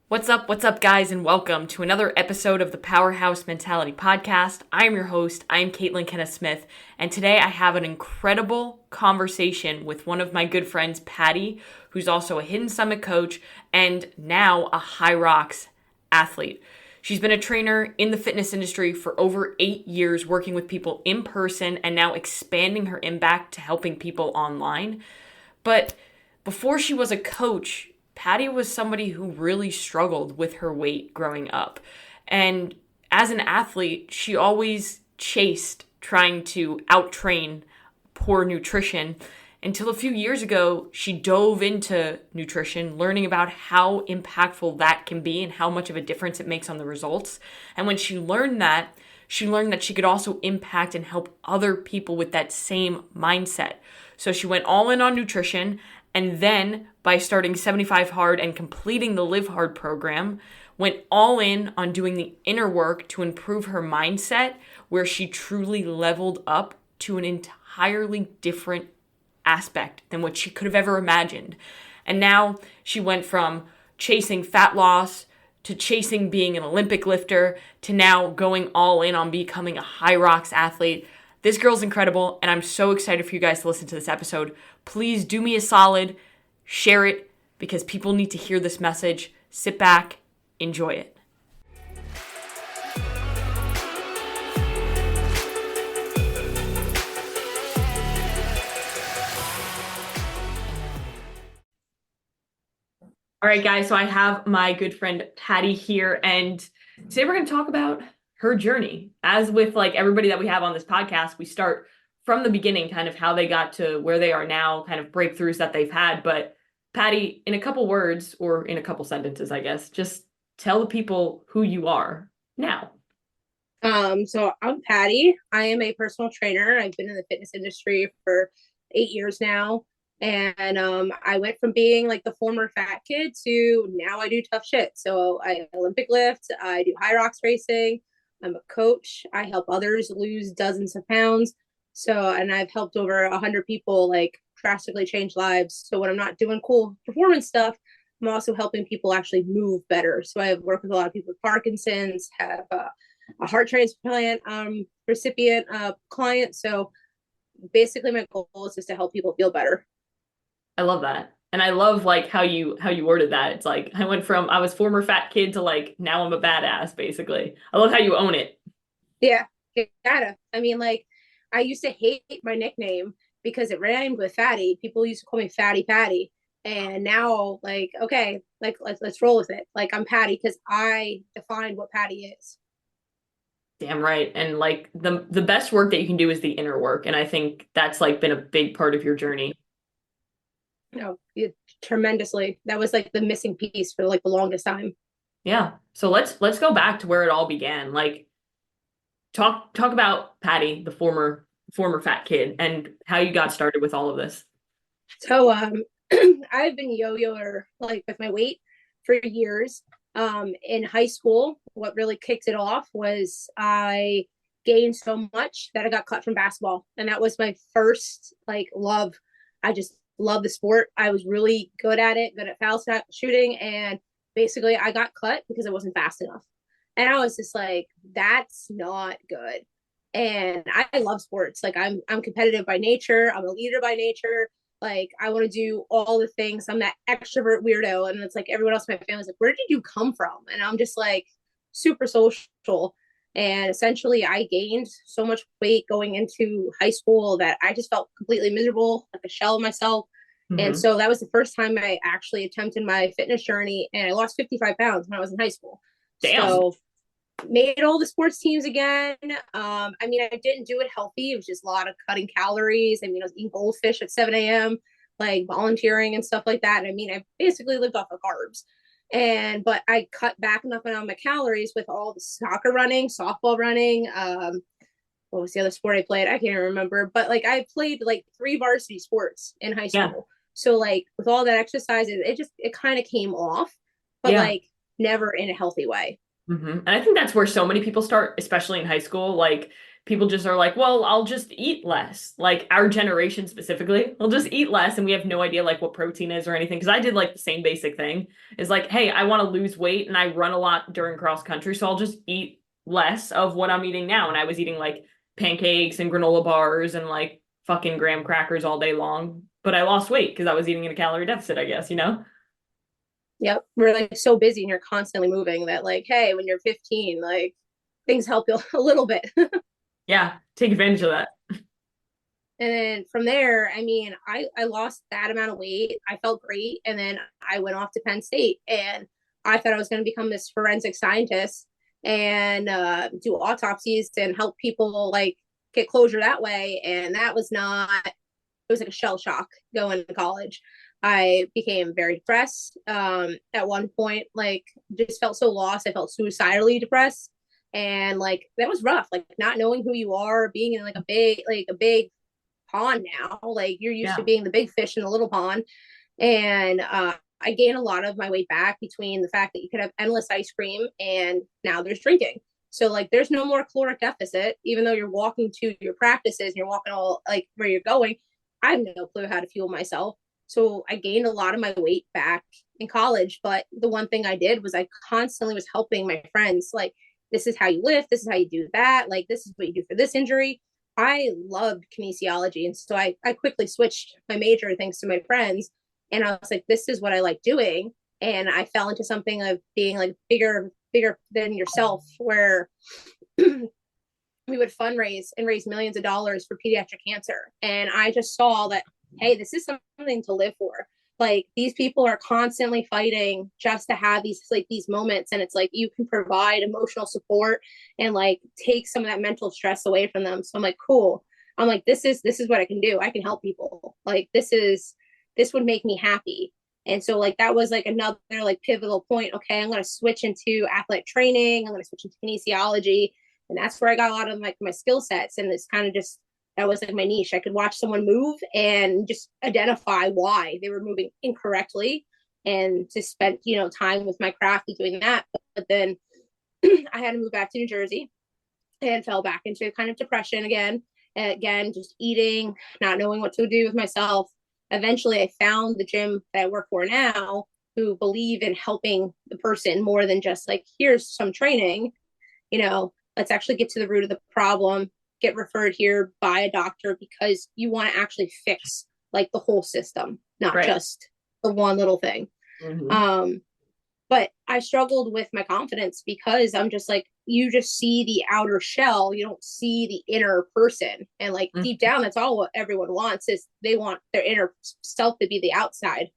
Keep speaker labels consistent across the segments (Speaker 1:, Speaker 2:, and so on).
Speaker 1: What's up, guys, and welcome to another episode of the Powerhouse Mentality Podcast. I am your host. I am Caitlin Kenneth Smith, and today I have an incredible conversation with one of my good friends, Patty, who's also a Hidden Summit coach and now a Hyrax athlete. She's been a trainer in the fitness industry for over 8 years, working with people in person and now expanding her impact to helping people online. But before she was a coach, Patty was somebody who really struggled with her weight growing up. And as an athlete, she always chased trying to out-train poor nutrition until a few years ago, she dove into nutrition, learning about how impactful that can be and how much of a difference it makes on the results. And when she learned that she could also impact and help other people with that same mindset. So she went all in on nutrition, and then by starting 75 Hard and completing the Live Hard program, went all in on doing the inner work to improve her mindset, where she truly leveled up to an entirely different aspect than what she could have ever imagined. And now she went from chasing fat loss to chasing being an Olympic lifter to now going all in on becoming a Hyrax athlete. This girl's incredible, and I'm so excited for you guys to listen to this episode. Please do me a solid, share it, because people need to hear this message. Sit back, enjoy it. All right, guys, so I have my good friend Patty here, and today we're going to talk about her journey. As with like everybody that we have on this podcast, we start from the beginning, kind of how they got to where they are now, kind of breakthroughs that they've had. But Patty, in a couple words or in a couple sentences, I guess, just tell the people who you are now.
Speaker 2: So I'm Patty. I am a personal trainer. I've been in the fitness industry for 8 years now. And I went from being like the former fat kid to now I do tough shit. So I Olympic lift, I do Hyrax racing. I'm a coach. I help others lose dozens of pounds. So, and I've helped over 100 people like drastically change lives. So when I'm not doing cool performance stuff, I'm also helping people actually move better. So I've worked with a lot of people with Parkinson's, have a heart transplant recipient client. So basically my goal is just to help people feel better.
Speaker 1: I love that. And I love like how you worded that. It's like I went from I was former fat kid to like now I'm a badass, basically. I love how you own it.
Speaker 2: Yeah, gotta. I mean, like I used to hate my nickname because it rhymed with fatty. People used to call me Fatty Patty. And now like, okay, like let's roll with it. Like I'm Patty because I defined what Patty is.
Speaker 1: Damn right. And like the best work that you can do is the inner work. And I think that's like been a big part of your journey.
Speaker 2: No, tremendously. That was like the missing piece for like the longest time.
Speaker 1: Yeah. So let's go back to where it all began. Like talk about Patty, the former fat kid, and how you got started with all of this.
Speaker 2: So I've been yo-yoer like with my weight for years. In high school, what really kicked it off was I gained so much that I got cut from basketball. And that was my first like love. I just love the sport. I was really good at it, good at foul shooting. And basically I got cut because I wasn't fast enough. And I was just like, that's not good. And I love sports. Like I'm competitive by nature. I'm a leader by nature. Like I want to do all the things. I'm that extrovert weirdo. And it's like everyone else in my family's like, where did you come from? And I'm just like super social. And essentially I gained so much weight going into high school that I just felt completely miserable, like a shell of myself. Mm-hmm. And so that was the first time I actually attempted my fitness journey, and I lost 55 pounds when I was in high school.
Speaker 1: Damn.
Speaker 2: So made all the sports teams again. I mean, I didn't do it healthy. It was just a lot of cutting calories. I mean, I was eating goldfish at 7 a.m., like volunteering and stuff like that. I mean, I basically lived off of carbs. But I cut back enough on my calories with all the soccer running, softball running. What was the other sport I played? I can't remember. But like I played like 3 varsity sports in high school. Yeah. So like with all that exercise, it kind of came off, but like never in a healthy way.
Speaker 1: Mm-hmm. And I think that's where so many people start, especially in high school. Like people just are like, well, I'll just eat less. Like our generation specifically, we'll just eat less and we have no idea like what protein is or anything. Because I did like the same basic thing is like, hey, I want to lose weight and I run a lot during cross country, so I'll just eat less of what I'm eating now. And I was eating like pancakes and granola bars and like fucking graham crackers all day long. But I lost weight because I was eating in a calorie deficit, I guess, you know?
Speaker 2: Yep. We're like so busy and you're constantly moving that like, hey, when you're 15, like things help you a little bit.
Speaker 1: Yeah, take advantage of that.
Speaker 2: And then from there, I mean, I lost that amount of weight. I felt great. And then I went off to Penn State and I thought I was going to become this forensic scientist and do autopsies and help people like get closure that way. And that was not, it was like a shell shock going to college. I became very depressed. At one point, like just felt so lost. I felt suicidally depressed. And like that was rough, like not knowing who you are, being in like a big pond now. Like you're used to
Speaker 1: Yeah.
Speaker 2: being the big fish in the little pond. And I gained a lot of my weight back between the fact that you could have endless ice cream and now there's drinking. So like there's no more caloric deficit, even though you're walking to your practices and you're walking all like where you're going. I have no clue how to fuel myself. So I gained a lot of my weight back in college. But the one thing I did was I constantly was helping my friends, like, this is how you lift, this is how you do that, like this is what you do for this injury. I loved kinesiology. And so I quickly switched my major thanks to my friends. And I was like, this is what I like doing. And I fell into something of being like bigger than yourself, where we would fundraise and raise millions of dollars for pediatric cancer. And I just saw that, hey, this is something to live for. Like these people are constantly fighting just to have these moments, and it's like you can provide emotional support and like take some of that mental stress away from them. So I'm like, cool. I'm like, this is what I can do. I can help people. Like this would make me happy. And so like that was like another like pivotal point. Okay, I'm going to switch into athletic training. I'm going to switch into kinesiology, and that's where I got a lot of like my skill sets. And it's kind of just, that was like my niche. I could watch someone move and just identify why they were moving incorrectly, and just spent, time with my craft doing that. But then I had to move back to New Jersey and fell back into kind of depression again. And again, just eating, not knowing what to do with myself. Eventually, I found the gym that I work for now, who believe in helping the person more than just like, here's some training, let's actually get to the root of the problem, get referred here by a doctor, because you want to actually fix like the whole system, not
Speaker 1: Right.
Speaker 2: just the one little thing.
Speaker 1: Mm-hmm.
Speaker 2: But I struggled with my confidence because I'm just like, you just see the outer shell, you don't see the inner person. And like
Speaker 1: Mm-hmm.
Speaker 2: deep down, that's all what everyone wants, is they want their inner self to be the outside.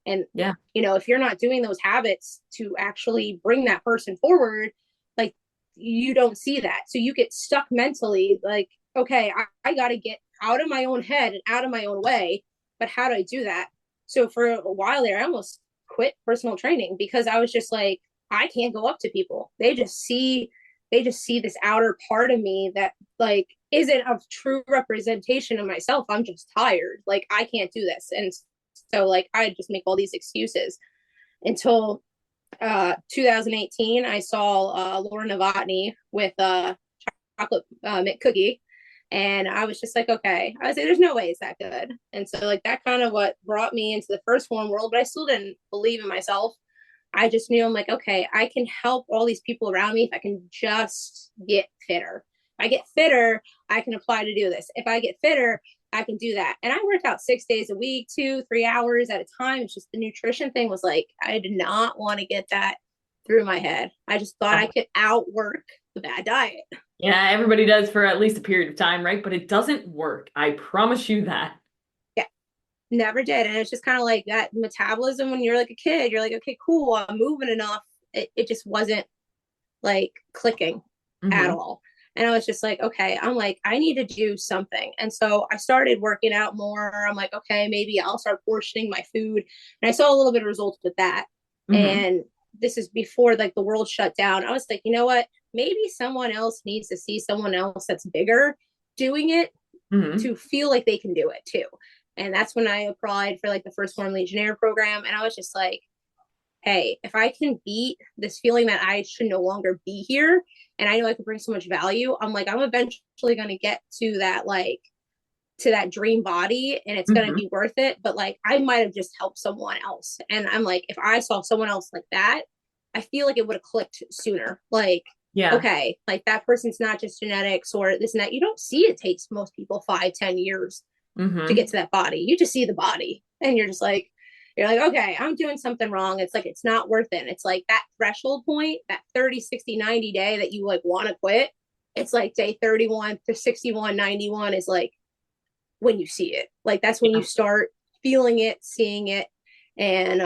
Speaker 2: And,
Speaker 1: Yeah.
Speaker 2: if you're not doing those habits to actually bring that person forward, like you don't see that. So you get stuck mentally, like, okay, I got to get out of my own head and out of my own way. But how do I do that? So for a while there, I almost quit personal training because I was just like, I can't go up to people. They just see this outer part of me that like isn't a true representation of myself. I'm just tired. Like I can't do this. And so like I just make all these excuses until 2018. I saw Laura Novotny with chocolate mint cookie. And I was just like, okay. I was like, there's no way it's that good. And so like that kind of what brought me into the first form world, but I still didn't believe in myself. I just knew, I'm like, okay, I can help all these people around me if I can just get fitter. If I get fitter, I can apply to do this. If I get fitter, I can do that. And I worked out 6 days a week, 2-3 hours at a time. It's just the nutrition thing was like, I did not want to get that through my head. I just thought I could outwork the bad diet.
Speaker 1: Yeah, everybody does for at least a period of time, right? But it doesn't work. I promise you that.
Speaker 2: Yeah, never did. And it's just kind of like that metabolism when you're like a kid. You're like, okay, cool, I'm moving enough. It just wasn't like clicking at
Speaker 1: Mm-hmm.
Speaker 2: all. And I was just like, okay, I'm like, I need to do something. And so I started working out more. I'm like, okay, maybe I'll start portioning my food. And I saw a little bit of results with that.
Speaker 1: Mm-hmm.
Speaker 2: And this is before like the world shut down. I was like, you know what? Maybe someone else needs to see someone else that's bigger doing it
Speaker 1: Mm-hmm.
Speaker 2: to feel like they can do it too. And that's when I applied for like the First Form Legionnaire program. And I was just like, hey, if I can beat this feeling that I should no longer be here, and I know I could bring so much value, I'm like, I'm eventually going to get to that, like, to that dream body, and it's going to
Speaker 1: Mhm.
Speaker 2: be worth it. But like, I might have just helped someone else. And I'm like, if I saw someone else like that, I feel like it would have clicked sooner. Like,
Speaker 1: Yeah.
Speaker 2: okay, like that person's not just genetics or this and that. You don't see it takes most people 5-10 years to get
Speaker 1: Mhm.
Speaker 2: to that body. You just see the body and you're like, okay, I'm doing something wrong. It's like, it's not worth it. It's like that threshold point, that 30, 60, 90 day that you like want to quit. It's like day 31 to 61, 91 is like when you see it. Like that's when you
Speaker 1: Yeah.
Speaker 2: start feeling it, seeing it. And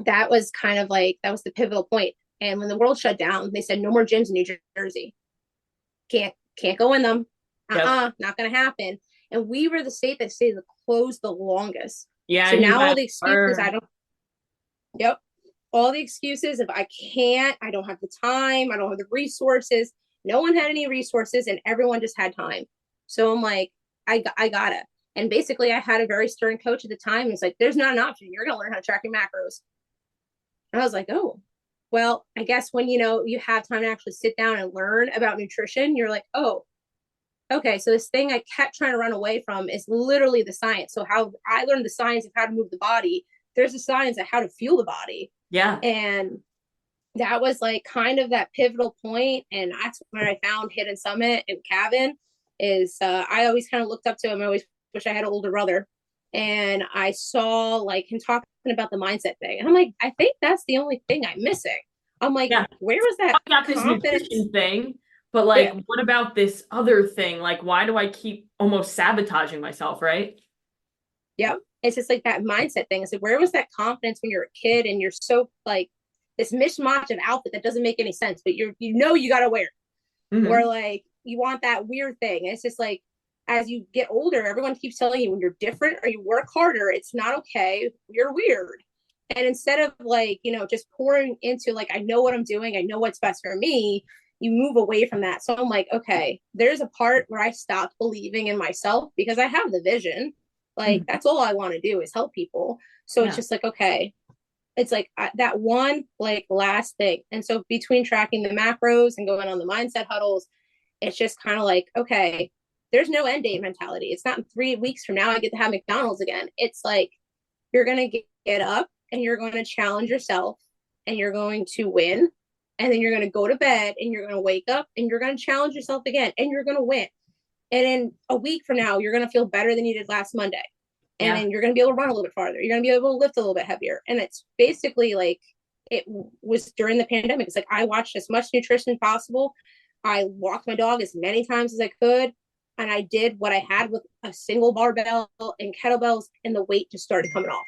Speaker 2: that was kind of like, that was the pivotal point. And when the world shut down, they said no more gyms in New Jersey. Can't go in them.
Speaker 1: Yep.
Speaker 2: Not gonna happen. And we were the state that stayed closed the longest.
Speaker 1: Yeah,
Speaker 2: So
Speaker 1: you
Speaker 2: now all
Speaker 1: guys
Speaker 2: the excuses, I
Speaker 1: are.
Speaker 2: don't, yep, all the excuses of I can't, I don't have the time, I don't have the resources. No one had any resources and everyone just had time. So I'm like, I gotta. And basically, I had a very stern coach at the time. It's like, there's not an option. You're gonna learn how to track your macros. And I was like, oh, well, I guess when you have time to actually sit down and learn about nutrition, you're like, oh, okay, so this thing I kept trying to run away from is literally the science. So how I learned the science of how to move the body, there's a science of how to fuel the body.
Speaker 1: Yeah.
Speaker 2: And that was like kind of that pivotal point. And that's when I found Hidden Summit and Kevin is I always kind of looked up to him. I always wish I had an older brother. And I saw like him talking about the mindset thing. And I'm like, I think that's the only thing I'm missing. I'm like,
Speaker 1: Yeah.
Speaker 2: where was
Speaker 1: I
Speaker 2: that
Speaker 1: got this
Speaker 2: confidence?
Speaker 1: nutrition thing, but like,
Speaker 2: Yeah.
Speaker 1: what about this other thing? Like, why do I keep almost sabotaging myself, right?
Speaker 2: Yep. It's just like that mindset thing. It's like, where was that confidence when you're a kid and you're so like this mishmash of outfit that doesn't make any sense, but you gotta wear it. Or
Speaker 1: Hmm.
Speaker 2: like you want that weird thing. It's just like as you get older, everyone keeps telling you when you're different or you work harder, it's not okay. You're weird. And instead of like, just pouring into like, I know what I'm doing, I know what's best for me, you move away from that. So I'm like, okay, there's a part where I stopped believing in myself because I have the vision. Like,
Speaker 1: Hmm.
Speaker 2: that's all I want to do is help people. So it's
Speaker 1: Yeah.
Speaker 2: just like, okay, it's like that one like last thing. And so between tracking the macros and going on the mindset huddles, it's just kind of like, okay, there's no end date mentality. It's not 3 weeks from now I get to have McDonald's again. It's like you're going to get up and you're going to challenge yourself and you're going to win. And then you're going to go to bed and you're going to wake up and you're going to challenge yourself again and you're going to win. And in a week from now, you're going to feel better than you did last Monday. And
Speaker 1: Yeah.
Speaker 2: then you're going to be able to run a little bit farther. You're going to be able to lift a little bit heavier. And it's basically like it was during the pandemic. It's like I watched as much nutrition possible. I walked my dog as many times as I could. And I did what I had with a single barbell and kettlebells, and the weight just started coming off.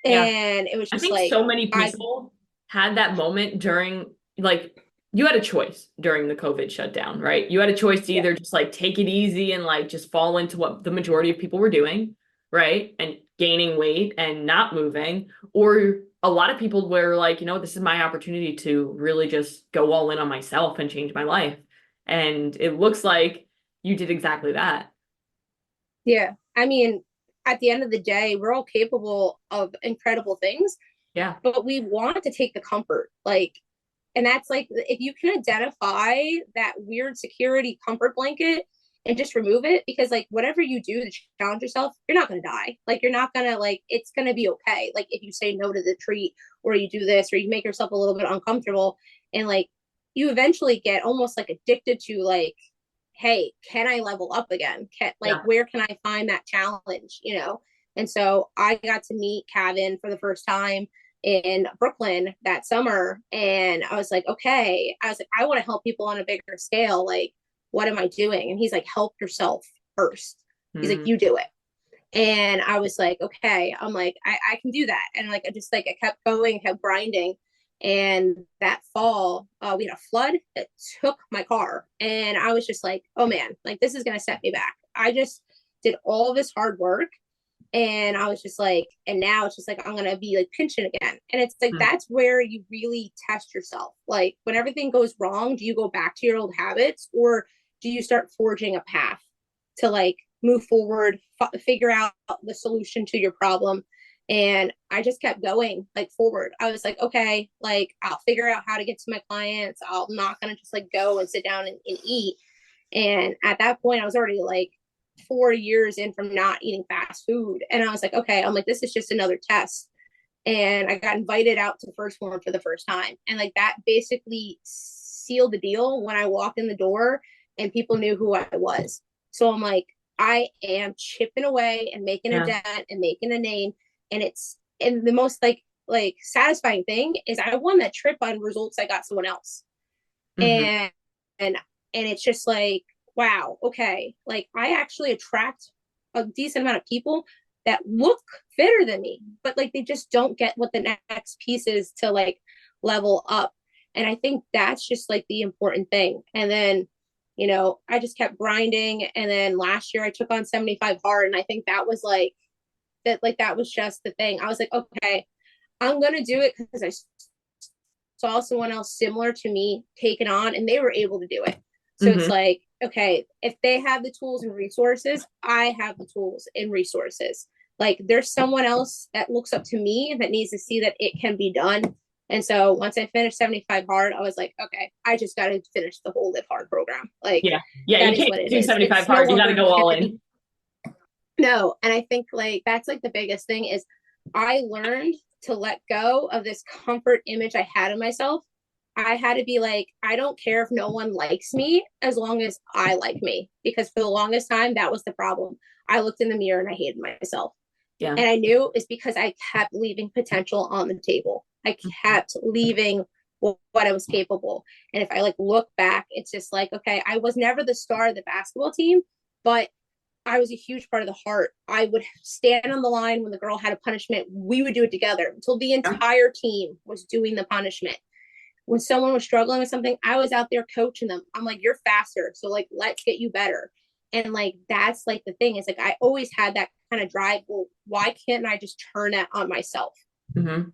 Speaker 1: Yeah.
Speaker 2: And it was
Speaker 1: I
Speaker 2: just
Speaker 1: think
Speaker 2: like,
Speaker 1: so many
Speaker 2: I,
Speaker 1: people had that moment during, like, you had a choice during the COVID shutdown, right? You had a choice to
Speaker 2: yeah,
Speaker 1: either just like take it easy and like just fall into what the majority of people were doing, right? And gaining weight and not moving. Or a lot of people were like, this is my opportunity to really just go all in on myself and change my life. And it looks like you did exactly that.
Speaker 2: yeah. I mean, at the end of the day, we're all capable of incredible things,
Speaker 1: Yeah.
Speaker 2: but we want to take the comfort. Like, and that's like, if you can identify that weird security comfort blanket and just remove it, because like whatever you do to challenge yourself, you're not going to die. Like, you're not going to, like, it's going to be okay. Like, if you say no to the treat or you do this or you make yourself a little bit uncomfortable and like you eventually get almost like addicted to like, hey, can I level up again? Like,
Speaker 1: Yeah.
Speaker 2: where can I find that challenge? And so I got to meet Kevin for the first time in Brooklyn that summer. And I was like, okay, I want to help people on a bigger scale. Like, what am I doing? And he's like, help yourself first. He's like,
Speaker 1: Mm.
Speaker 2: you do it. And I was like, okay, I'm like, I can do that. And like, I kept going, kept grinding. And that fall, we had a flood that took my car. And I was just like, oh man, like this is going to set me back. I just did all this hard work. And I was just like, and now it's just like, I'm going to be like pinching again. And it's like,
Speaker 1: Mm.
Speaker 2: that's where you really test yourself. Like, when everything goes wrong, do you go back to your old habits or do you start forging a path to like move forward, figure out the solution to your problem? And I just kept going like forward. I was like, okay, like I'll figure out how to get to my clients. I'm not going to just like go and sit down and eat. And at that point, I was already like 4 years in from not eating fast food. And I was like, okay, I'm like, this is just another test. And I got invited out to first form for the first time. And like that basically sealed the deal when I walked in the door and people knew who I was. So I'm like, I am chipping away and making a
Speaker 1: Yeah.
Speaker 2: dent and making a name. And the most like satisfying thing is I won that trip on results I got someone else.
Speaker 1: Mm-hmm.
Speaker 2: And and and it's just like, wow, okay, like I actually attract a decent amount of people that look fitter than me, but like they just don't get what the next piece is to like level up. And I think that's just like the important thing. And then, I just kept grinding. And then last year I took on 75 hard. And I think that was that was just the thing. I was like, okay, I'm going to do it because I saw someone else similar to me take it on and they were able to do it. So it's
Speaker 1: Mm-hmm.
Speaker 2: like, okay, if they have the tools and resources, I have the tools and resources. Like there's someone else that looks up to me that needs to see that it can be done. And so once I finished 75 hard, I was like, okay, I just got to finish the whole Live Hard program. Like
Speaker 1: Yeah. Yeah.
Speaker 2: that
Speaker 1: You
Speaker 2: is
Speaker 1: can't
Speaker 2: what it
Speaker 1: do
Speaker 2: is.
Speaker 1: 75
Speaker 2: It's no
Speaker 1: hard. You got to
Speaker 2: longer
Speaker 1: go all
Speaker 2: can
Speaker 1: in.
Speaker 2: no. And I think like that's like the biggest thing is I learned to let go of this comfort image I had of myself. I had to be like, I don't care if no one likes me as long as I like me. Because for the longest time, that was the problem. I looked in the mirror and I hated myself.
Speaker 1: Yeah.
Speaker 2: And I knew it's because I kept leaving potential on the table. I kept leaving what I was capable. And if I like look back, it's just like, okay, I was never the star of the basketball team, but I was a huge part of the heart. I would stand on the line when the girl had a punishment. We would do it together until the
Speaker 1: Yeah.
Speaker 2: entire team was doing the punishment. When someone was struggling with something, I was out there coaching them. I'm like, you're faster. So like, let's get you better. And like, that's like the thing is like, I always had that kind of drive. Well, why can't I just turn that on myself?
Speaker 1: Mm-hmm.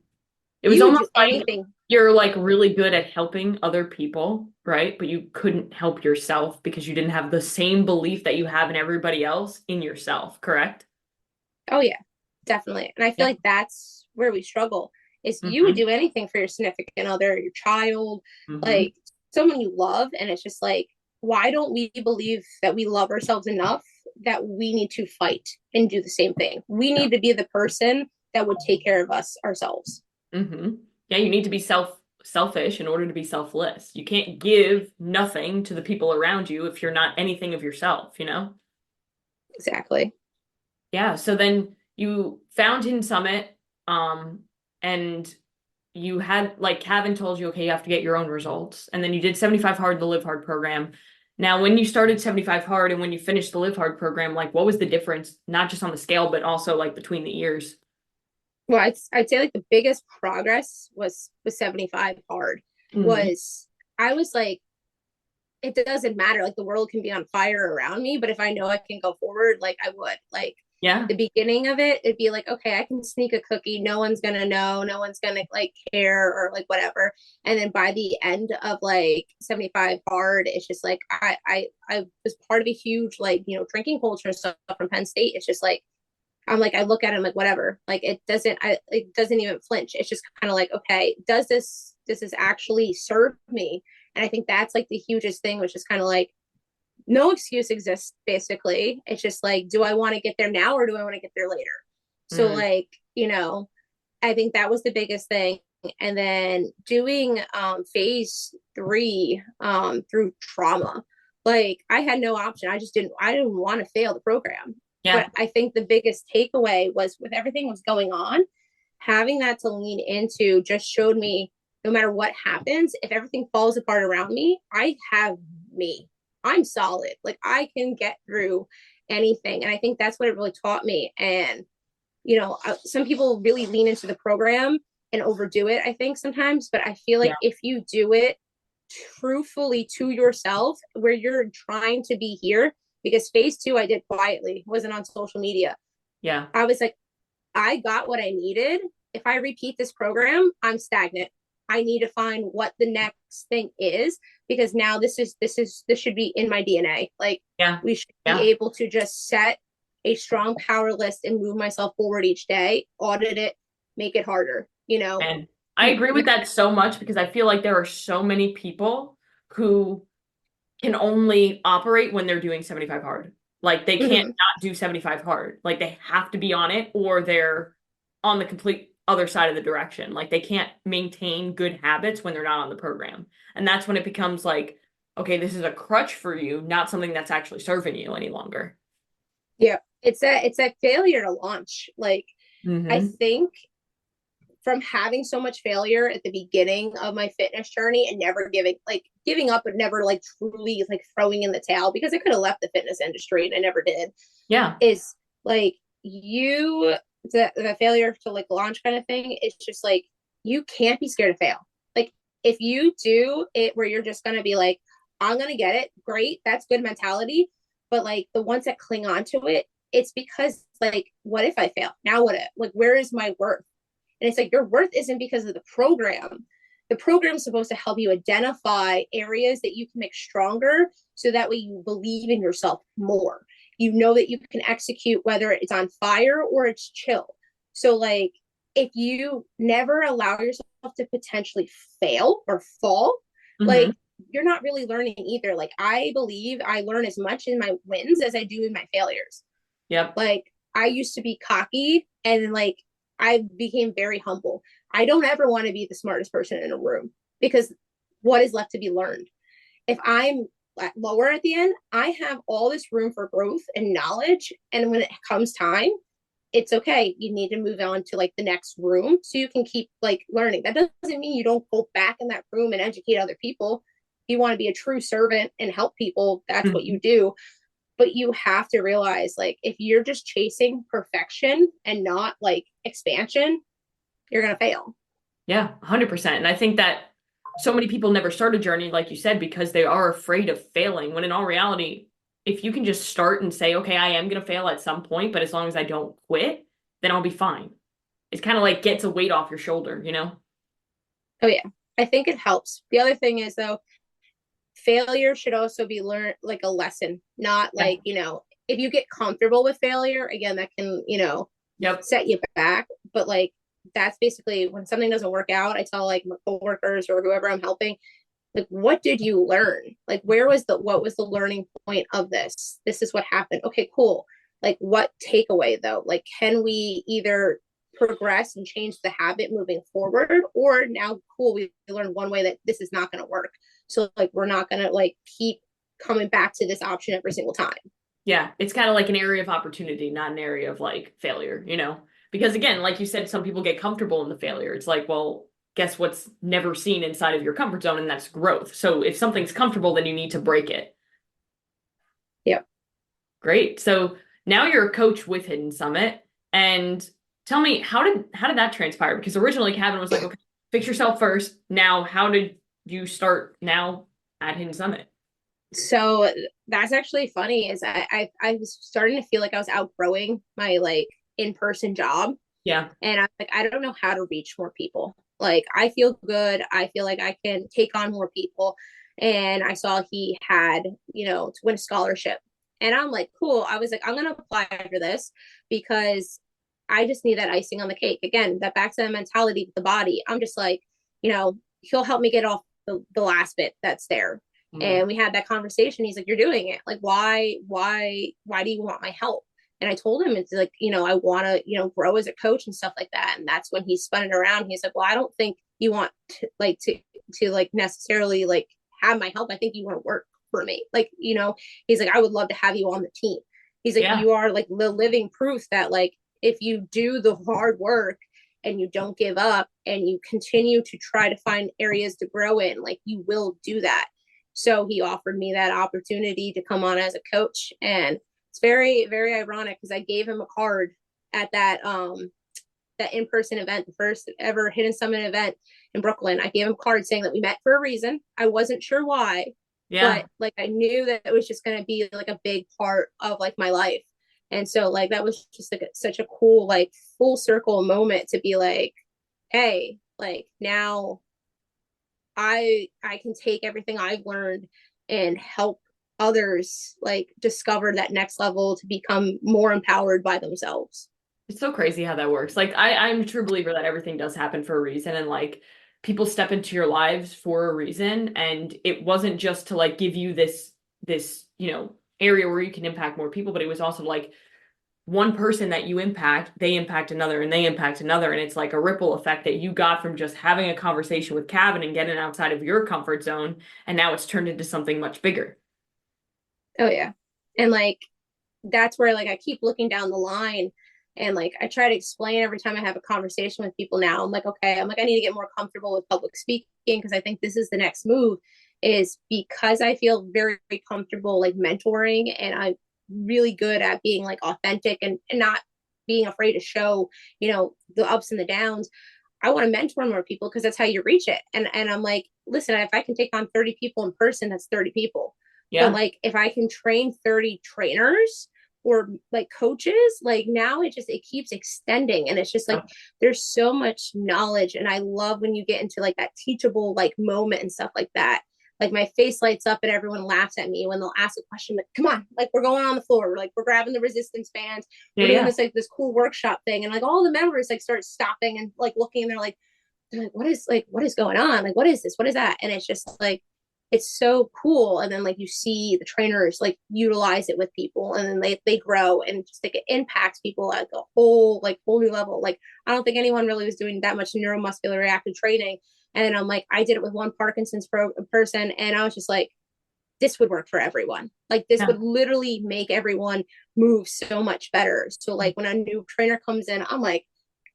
Speaker 1: It was
Speaker 2: You would
Speaker 1: almost
Speaker 2: do
Speaker 1: like
Speaker 2: anything.
Speaker 1: you're like really good at helping other people, right? But you couldn't help yourself because you didn't have the same belief that you have in everybody else in yourself, correct?
Speaker 2: Oh yeah, definitely. And I feel
Speaker 1: Yeah.
Speaker 2: like that's where we struggle is you would
Speaker 1: Mm-hmm.
Speaker 2: do anything for your significant other, your child,
Speaker 1: Mm-hmm.
Speaker 2: like someone you love. And it's just like, why don't we believe that we love ourselves enough that we need to fight and do the same thing? We
Speaker 1: Yeah.
Speaker 2: need to be the person that would take care of us ourselves.
Speaker 1: Mm-hmm. Yeah, you need to be selfish in order to be selfless. You can't give nothing to the people around you if you're not anything of yourself, you know?
Speaker 2: Exactly.
Speaker 1: Yeah, so then you found Hidden Summit, and you had like Kevin told you, okay, you have to get your own results. And then you did 75 Hard, the Live Hard program. Now, when you started 75 Hard and when you finished the Live Hard program, like what was the difference, not just on the scale, but also like between the years?
Speaker 2: Well, I'd say like the biggest progress was 75 hard
Speaker 1: Hmm.
Speaker 2: was I was like, it doesn't matter. Like the world can be on fire around me, but if I know I can go forward, like I would. Like
Speaker 1: Yeah.
Speaker 2: the beginning of it, it'd be like, okay, I can sneak a cookie. No one's gonna know. No one's gonna like care or like whatever. And then by the end of like 75 hard, it's just like I was part of a huge like drinking culture stuff from Penn State. It's just like I'm like I look at him like whatever. Like it doesn't even flinch. It's just kind of like okay, does this actually serve me? And I think that's like the hugest thing, which is kind of like no excuse exists basically. It's just like, do I want to get there now or do I want to get there later? So
Speaker 1: Mm.
Speaker 2: like, I think that was the biggest thing. And then doing phase three through trauma. Like I had no option. I didn't want to fail the program.
Speaker 1: Yeah.
Speaker 2: But I think the biggest takeaway was with everything was going on, having that to lean into just showed me no matter what happens, if everything falls apart around me, I have me. I'm solid. Like I can get through anything. And I think that's what it really taught me. And, some people really lean into the program and overdo it, I think sometimes. But I feel
Speaker 1: Yeah.
Speaker 2: like if you do it truthfully to yourself, where you're trying to be here, because phase two I did quietly, wasn't on social media.
Speaker 1: Yeah.
Speaker 2: I was like, I got what I needed. If I repeat this program, I'm stagnant. I need to find what the next thing is because now this should be in my DNA. Like
Speaker 1: Yeah.
Speaker 2: we should be
Speaker 1: Yeah.
Speaker 2: able to just set a strong power list and move myself forward each day, audit it, make it harder, you know.
Speaker 1: And I agree with that so much because I feel like there are so many people who can only operate when they're doing 75 hard. Like they can't
Speaker 2: Mhm.
Speaker 1: not do 75 hard. Like they have to be on it or they're on the complete other side of the direction. Like they can't maintain good habits when they're not on the program. And that's when it becomes like, okay, this is a crutch for you, not something that's actually serving you any longer.
Speaker 2: Yeah. It's that failure to launch. Like I
Speaker 1: Hmm.
Speaker 2: think from having so much failure at the beginning of my fitness journey and never giving up, but never like truly like throwing in the towel, because I could have left the fitness industry and I never did,
Speaker 1: Yeah.
Speaker 2: is like the failure to like launch kind of thing. It's just like you can't be scared to fail. Like if you do it where you're just gonna be like, I'm gonna get it, great, that's good mentality. But like the ones that cling on to it, it's because like, what if I fail? Now what if, like, where is my worth? And it's like your worth isn't because of the program. The program is supposed to help you identify areas that you can make stronger so that way you believe in yourself more. You know that you can execute whether it's on fire or it's chill. So, like, if you never allow yourself to potentially fail or fall,
Speaker 1: Hmm.
Speaker 2: like, you're not really learning either. Like, I believe I learn as much in my wins as I do in my failures.
Speaker 1: Yep.
Speaker 2: Like I used to be cocky and like I became very humble. I don't ever want to be the smartest person in a room because what is left to be learned? If I'm lower at the end, I have all this room for growth and knowledge. And when it comes time, it's okay. You need to move on to like the next room so you can keep like learning. That doesn't mean you don't go back in that room and educate other people. If you want to be a true servant and help people, that's what
Speaker 1: Hmm.
Speaker 2: you do. But you have to realize like if you're just chasing perfection and not like expansion, you're going to fail.
Speaker 1: Yeah, 100%. And I think that so many people never start a journey, like you said, because they are afraid of failing. When in all reality, if you can just start and say, okay, I am going to fail at some point, but as long as I don't quit, then I'll be fine. It's kind of like gets a weight off your shoulder, you know?
Speaker 2: Oh yeah, I think it helps. The other thing is though, failure should also be learned like a lesson, not
Speaker 1: Yeah.
Speaker 2: like, if you get comfortable with failure, again, that can,
Speaker 1: Yep.
Speaker 2: set you back. But like, that's basically when something doesn't work out, I tell like my coworkers or whoever I'm helping, like, what did you learn? Like, what was the learning point of this? This is what happened. Okay, cool. Like, what takeaway though? Like, can we either progress and change the habit moving forward, or now, cool, we learned one way that this is not going to work. So, like, we're not going to like keep coming back to this option every single time.
Speaker 1: Yeah. It's kind of like an area of opportunity, not an area of like failure, you know? Because again, like you said, some people get comfortable in the failure. It's like, well, guess what's never seen inside of your comfort zone, and that's growth. So if something's comfortable, then you need to break it.
Speaker 2: Yep.
Speaker 1: Great. So now you're a coach with Hidden Summit. And tell me, how did that transpire? Because originally Cabin was like, okay, fix yourself first. Now, how did you start now at Hidden Summit?
Speaker 2: So that's actually funny. Is I was starting to feel like I was outgrowing my like in person job.
Speaker 1: Yeah.
Speaker 2: And I'm like, I don't know how to reach more people. Like, I feel good. I feel like I can take on more people. And I saw he had, to win a scholarship. And I'm like, cool. I was like, I'm going to apply for this because I just need that icing on the cake. Again, that back to the mentality with the body. I'm just like, he'll help me get off the last bit that's there.
Speaker 1: Mm.
Speaker 2: And we had that conversation. He's like, you're doing it. Like, why do you want my help? And I told him it's like, I want to, grow as a coach and stuff like that. And that's when he spun it around. He's like, well, I don't think you want to like necessarily like have my help. I think you want to work for me. Like, he's like, I would love to have you on the team. He's like,
Speaker 1: Yeah.
Speaker 2: you are like the living proof that like, if you do the hard work and you don't give up and you continue to try to find areas to grow in, like you will do that. So he offered me that opportunity to come on as a coach. And it's very, very ironic because I gave him a card at that in-person event, the first ever Hidden Summit event in Brooklyn. I gave him a card saying that we met for a reason. I wasn't sure why,
Speaker 1: Yeah.
Speaker 2: but like I knew that it was just going to be like a big part of like my life. And so like that was just like such a cool like full circle moment to be like, hey, like now I can take everything I've learned and help others like discover that next level to become more empowered by themselves.
Speaker 1: It's so crazy how that works. Like I'm a true believer that everything does happen for a reason, and like people step into your lives for a reason, and it wasn't just to like give you this, area where you can impact more people, but it was also like one person that you impact, they impact another and they impact another. And it's like a ripple effect that you got from just having a conversation with Kevin and getting outside of your comfort zone. And now it's turned into something much bigger.
Speaker 2: Oh yeah. And like that's where like I keep looking down the line, and like I try to explain every time I have a conversation with people now. I'm like, okay, I need to get more comfortable with public speaking because I think this is the next move, is because I feel very, very comfortable like mentoring, and I'm really good at being like authentic and not being afraid to show, the ups and the downs. I want to mentor more people because that's how you reach it. And I'm like, listen, if I can take on 30 people in person, that's 30 people.
Speaker 1: Yeah.
Speaker 2: But like if I can train 30 trainers or like coaches, like now it keeps extending, and it's just like there's so much knowledge, and I love when you get into like that teachable like moment and stuff like that. Like my face lights up and everyone laughs at me when they'll ask a question like, come on, like we're going on the floor, we're grabbing the resistance bands, we're doing this like this cool workshop thing, and like all the members like start stopping and like looking, and they're like what is going on, like what is this, what is that, and it's just like it's so cool. And then like you see the trainers like utilize it with people, and then they grow, and just like it impacts people at the whole new level. Like I don't think anyone really was doing that much neuromuscular reactive training. And then I'm like, I did it with one Parkinson's person, and I was just like, this would work for everyone. Like this would literally make everyone move so much better. So like when a new trainer comes in, I'm like,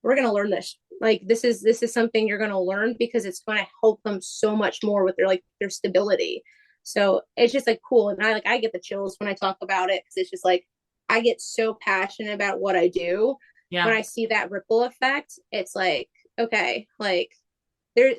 Speaker 2: we're going to learn this. Like this is something you're going to learn because it's going to help them so much more with their stability. So it's just like cool. And I get the chills when I talk about it, because it's just like, I get so passionate about what I do.
Speaker 1: Yeah.
Speaker 2: When I see that ripple effect, it's like, okay, like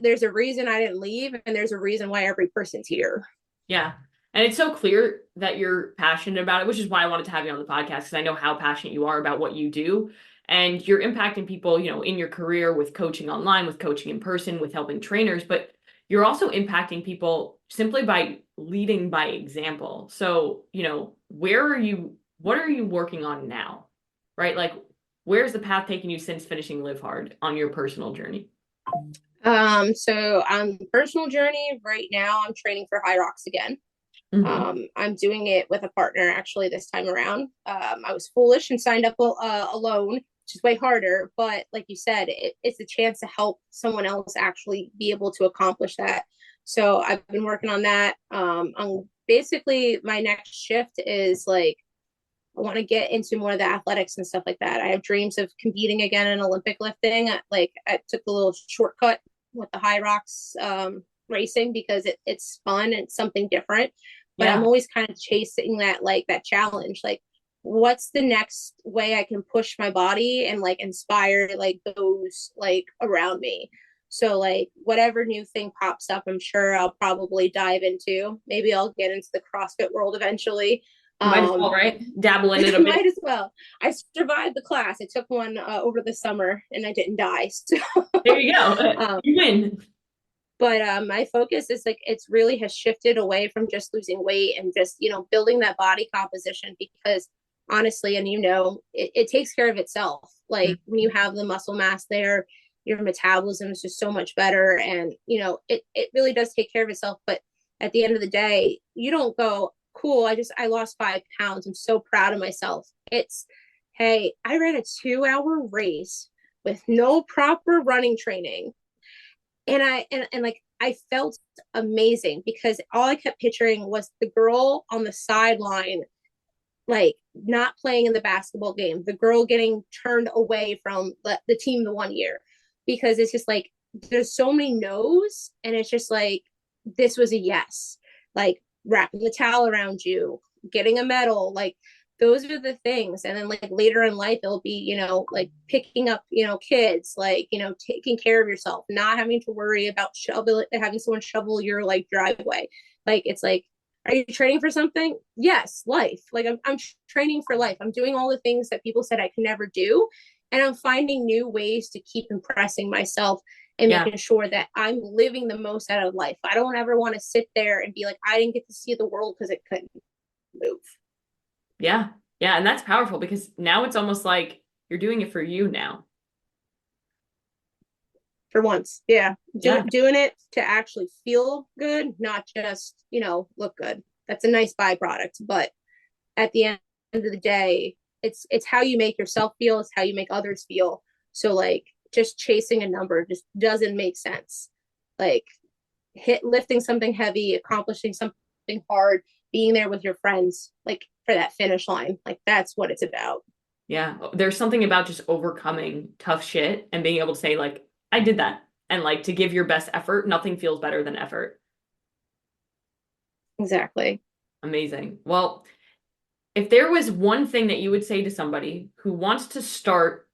Speaker 2: there's a reason I didn't leave, and there's a reason why every person's here.
Speaker 1: Yeah. And it's so clear that you're passionate about it, which is why I wanted to have you on the podcast, because I know how passionate you are about what you do. And you're impacting people, in your career with coaching online, with coaching in person, with helping trainers, but you're also impacting people simply by leading by example. So, what are you working on now? Right? Like, where's the path taking you since finishing Live Hard on your personal journey?
Speaker 2: So on the personal journey right now, I'm training for Hyrax again. Mm-hmm. I'm doing it with a partner actually this time around. I was foolish and signed up alone, which is way harder, but like you said, it's a chance to help someone else actually be able to accomplish that. So I've been working on that. Basically my next shift is like, I want to get into more of the athletics and stuff like that. I have dreams of competing again in Olympic lifting. Like I took the little shortcut with the Hyrax racing because it's fun and something different. But I'm always kind of chasing that challenge. Like, what's the next way I can push my body and like inspire like those like around me? So like whatever new thing pops up, I'm sure I'll probably dive into. Maybe I'll get into the CrossFit world eventually.
Speaker 1: Might as well, right? Dabble in it a bit.
Speaker 2: Might as well. I survived the class. I took one over the summer and I didn't die. So
Speaker 1: there you go. You win.
Speaker 2: But my focus is like, it's really has shifted away from just losing weight and just, building that body composition, because honestly, and it takes care of itself. Like when you have the muscle mass there, your metabolism is just so much better. And, it really does take care of itself. But at the end of the day, you don't go, cool, I lost 5 pounds, I'm so proud of myself. It's, hey, I ran a 2-hour race with no proper running training, and I felt amazing, because all I kept picturing was the girl on the sideline, like not playing in the basketball game, the girl getting turned away from the team the one year, because it's just like there's so many no's, and it's just like this was a yes. Like wrapping the towel around you, getting a medal, like those are the things. And then like later in life, it'll be, like picking up, kids, like, taking care of yourself, not having to worry about having someone shovel your like driveway. Like, it's like, are you training for something? Yes, life. Like I'm training for life. I'm doing all the things that people said I could never do. And I'm finding new ways to keep impressing myself and making sure that I'm living the most out of life. I don't ever want to sit there and be like, I didn't get to see the world because it couldn't.
Speaker 1: Yeah. Yeah. And that's powerful because now it's almost like you're doing it for you now.
Speaker 2: For once. Yeah.
Speaker 1: Yeah.
Speaker 2: Doing it to actually feel good, not just, look good. That's a nice byproduct. But at the end of the day, it's how you make yourself feel, it's how you make others feel. So like just chasing a number just doesn't make sense. Like lifting something heavy, accomplishing something hard, being there with your friends, like for that finish line. Like that's what it's about.
Speaker 1: Yeah. There's something about just overcoming tough shit and being able to say, like, I did that. And like to give your best effort, nothing feels better than effort.
Speaker 2: Exactly.
Speaker 1: Amazing. Well, if there was one thing that you would say to somebody who wants to start,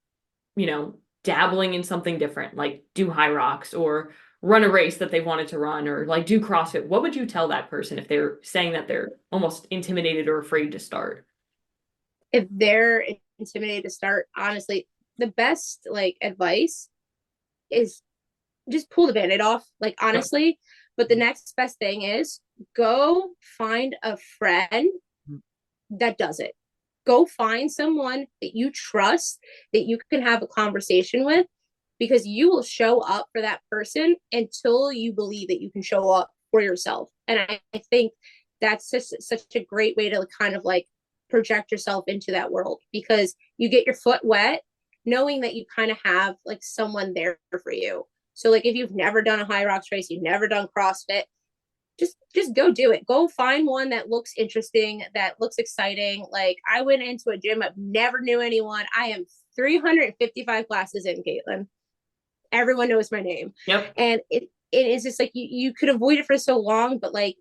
Speaker 1: dabbling in something different, like do Hyrax or run a race that they wanted to run or like do CrossFit, what would you tell that person if they're saying that they're almost intimidated or afraid to start?
Speaker 2: If they're intimidated to start, honestly, the best like advice is just pull the band-aid off, like
Speaker 1: Yep.
Speaker 2: honestly. But the next best thing is go find a friend that does it. Go find someone that you trust, that you can have a conversation with, because you will show up for that person until you believe that you can show up for yourself. And I think that's just such a great way to kind of like project yourself into that world, because you get your foot wet knowing that you kind of have like someone there for you. So like if you've never done a Hyrox race, you've never done CrossFit, just go do it. Go find one that looks interesting, that looks exciting. Like I went into a gym, I've never knew anyone. I am 355 classes in, Caitlin. Everyone knows my name.
Speaker 1: Yep.
Speaker 2: And it is just like you could avoid it for so long, but like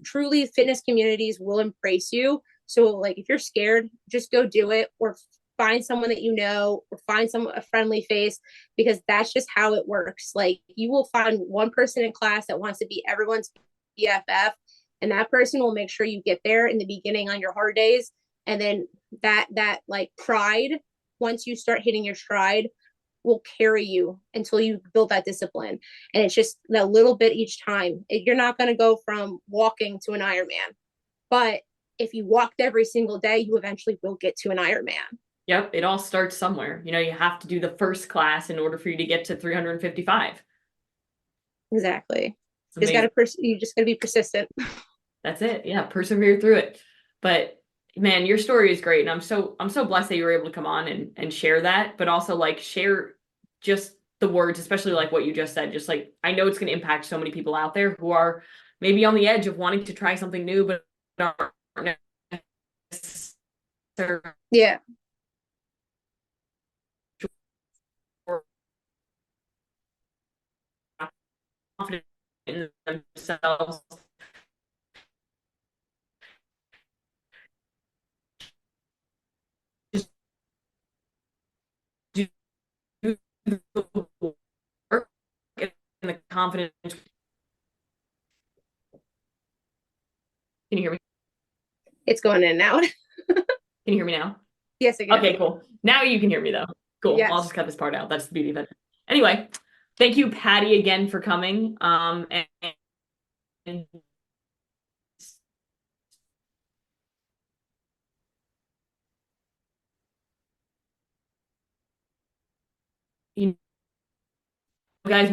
Speaker 2: truly fitness communities will embrace you. So like if you're scared, just go do it, or find someone that you know, or find a friendly face, because that's just how it works. Like you will find one person in class that wants to be everyone's BFF, and that person will make sure you get there in the beginning on your hard days. And then that like pride, once you start hitting your stride, will carry you until you build that discipline. And it's just that little bit each time. You're not going to go from walking to an Ironman, but if you walked every single day, you eventually will get to an Ironman.
Speaker 1: Yep. It all starts somewhere. You have to do the first class in order for you to get to 355.
Speaker 2: Exactly.
Speaker 1: Amazing.
Speaker 2: You just got to be persistent.
Speaker 1: That's it. Yeah, persevere through it. But man, your story is great, and I'm so blessed that you were able to come on and share that, but also like share just the words, especially like what you just said. Just like I know it's going to impact so many people out there who are maybe on the edge of wanting to try something new, but aren't necessarily
Speaker 2: Yeah.
Speaker 1: confident in themselves. Just do the work and the confidence. Can you hear me?
Speaker 2: It's going in and out.
Speaker 1: Can you hear me now?
Speaker 2: Yes, again.
Speaker 1: Okay, cool. Now you can hear me though. Cool. I'll
Speaker 2: Yes.
Speaker 1: just cut this part out. That's the beauty of it. Anyway, thank you, Patty, again for coming. And you guys make